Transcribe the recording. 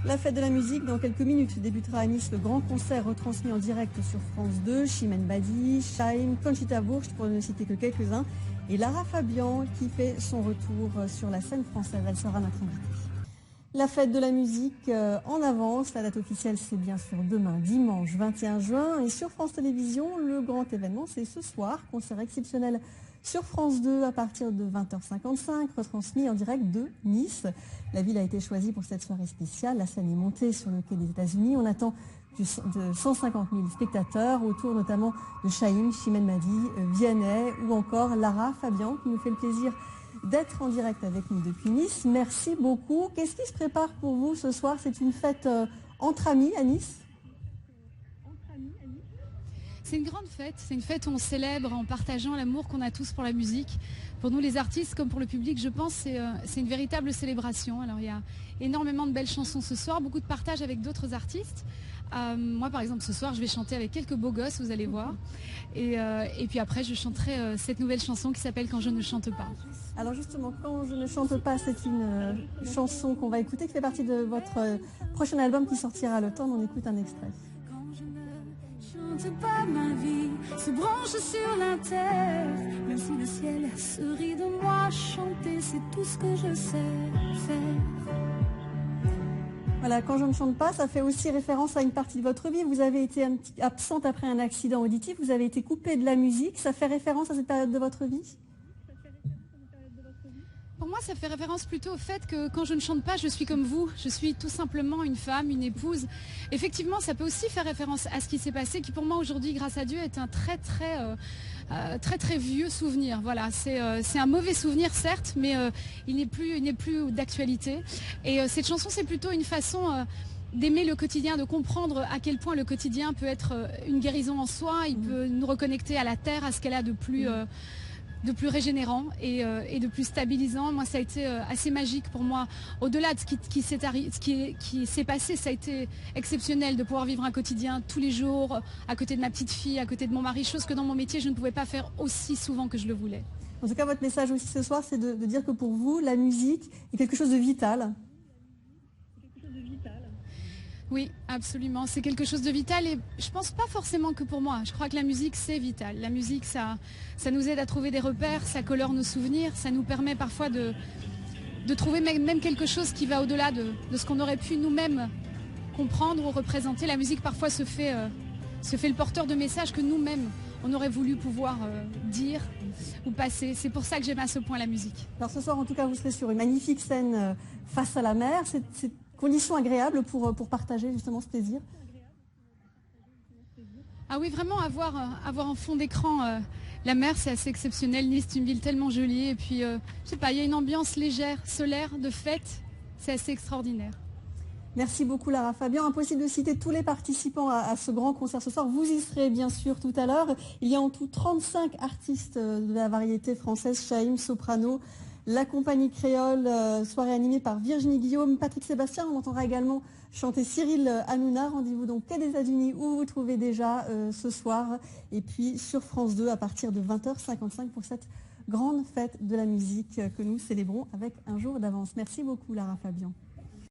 La fête de la musique, dans quelques minutes, débutera à Nice le grand concert retransmis en direct sur France 2. Chimène Badi, Chaim, Conchita Wurst, pour ne citer que quelques-uns. Et Lara Fabian qui fait son retour sur la scène française. Elle sera notre invitée. La fête de la musique en avance. La date officielle, c'est bien sûr demain, dimanche 21 juin. Et sur France Télévisions, le grand événement, c'est ce soir. Concert exceptionnel sur France 2 à partir de 20h55, retransmis en direct de Nice. La ville a été choisie pour cette soirée spéciale. La scène est montée sur le quai des États-Unis. On attend de 150 000 spectateurs, autour notamment de Chaim, Chimène Badi, Vianney ou encore Lara Fabian, qui nous fait le plaisir d'être en direct avec nous depuis Nice. Merci beaucoup. Qu'est-ce qui se prépare pour vous ce soir? C'est une fête entre amis à Nice? C'est une grande fête, c'est une fête où on célèbre en partageant l'amour qu'on a tous pour la musique. Pour nous les artistes comme pour le public, je pense c'est une véritable célébration. Alors il y a énormément de belles chansons ce soir, beaucoup de partage avec d'autres artistes. Moi par exemple ce soir je vais chanter avec quelques beaux gosses, vous allez voir. Et puis après je chanterai cette nouvelle chanson qui s'appelle Quand je ne chante pas. Alors justement, Quand je ne chante pas, c'est une chanson qu'on va écouter, qui fait partie de votre prochain album qui sortira à l'automne. On écoute un extrait. Pas ma vie se branche sur la terre, même si le ciel se rit de moi, chanter c'est tout ce que je sais faire. Voilà, Quand je ne chante pas, ça fait aussi référence à une partie de votre vie. Vous avez été absente après un accident auditif, vous avez été coupée de la musique, ça fait référence à cette période de votre vie? Pour moi, ça fait référence plutôt au fait que quand je ne chante pas, je suis comme vous. Je suis tout simplement une femme, une épouse. Effectivement, ça peut aussi faire référence à ce qui s'est passé, qui pour moi aujourd'hui, grâce à Dieu, est un très vieux souvenir. Voilà, c'est un mauvais souvenir certes, mais il n'est plus d'actualité. Et cette chanson, c'est plutôt une façon d'aimer le quotidien, de comprendre à quel point le quotidien peut être une guérison en soi. Il peut nous reconnecter à la terre, à ce qu'elle a de plus régénérant et de plus stabilisant. Moi, ça a été assez magique pour moi. Au-delà de ce qui s'est passé, ça a été exceptionnel de pouvoir vivre un quotidien tous les jours, à côté de ma petite fille, à côté de mon mari, chose que dans mon métier, je ne pouvais pas faire aussi souvent que je le voulais. En tout cas, votre message aussi ce soir, c'est de dire que pour vous, la musique est quelque chose de vital. Oui, absolument. C'est quelque chose de vital et je pense pas forcément que pour moi. Je crois que la musique, c'est vital. La musique, ça nous aide à trouver des repères, ça colore nos souvenirs, ça nous permet parfois de trouver même quelque chose qui va au-delà de ce qu'on aurait pu nous-mêmes comprendre ou représenter. La musique, parfois, se fait le porteur de messages que nous-mêmes, on aurait voulu pouvoir dire ou passer. C'est pour ça que j'aime à ce point la musique. Alors ce soir, en tout cas, vous serez sur une magnifique scène face à la mer. C'est conditions agréables pour partager justement ce plaisir? Ah oui, vraiment avoir en fond d'écran la mer, c'est assez exceptionnel. Nice, c'est une ville tellement jolie. Et puis, je sais pas, il y a une ambiance légère, solaire, de fête. C'est assez extraordinaire. Merci beaucoup Lara Fabian. Impossible de citer tous les participants à ce grand concert ce soir. Vous y serez bien sûr tout à l'heure. Il y a en tout 35 artistes de la variété française, Chaim, soprano, la compagnie créole, soirée animée par Virginie Guillaume, Patrick Sébastien. On entendra également chanter Cyril Hanouna. Rendez-vous donc quai des États-Unis où vous vous trouvez déjà ce soir. Et puis sur France 2 à partir de 20h55 pour cette grande fête de la musique que nous célébrons avec un jour d'avance. Merci beaucoup Lara Fabian.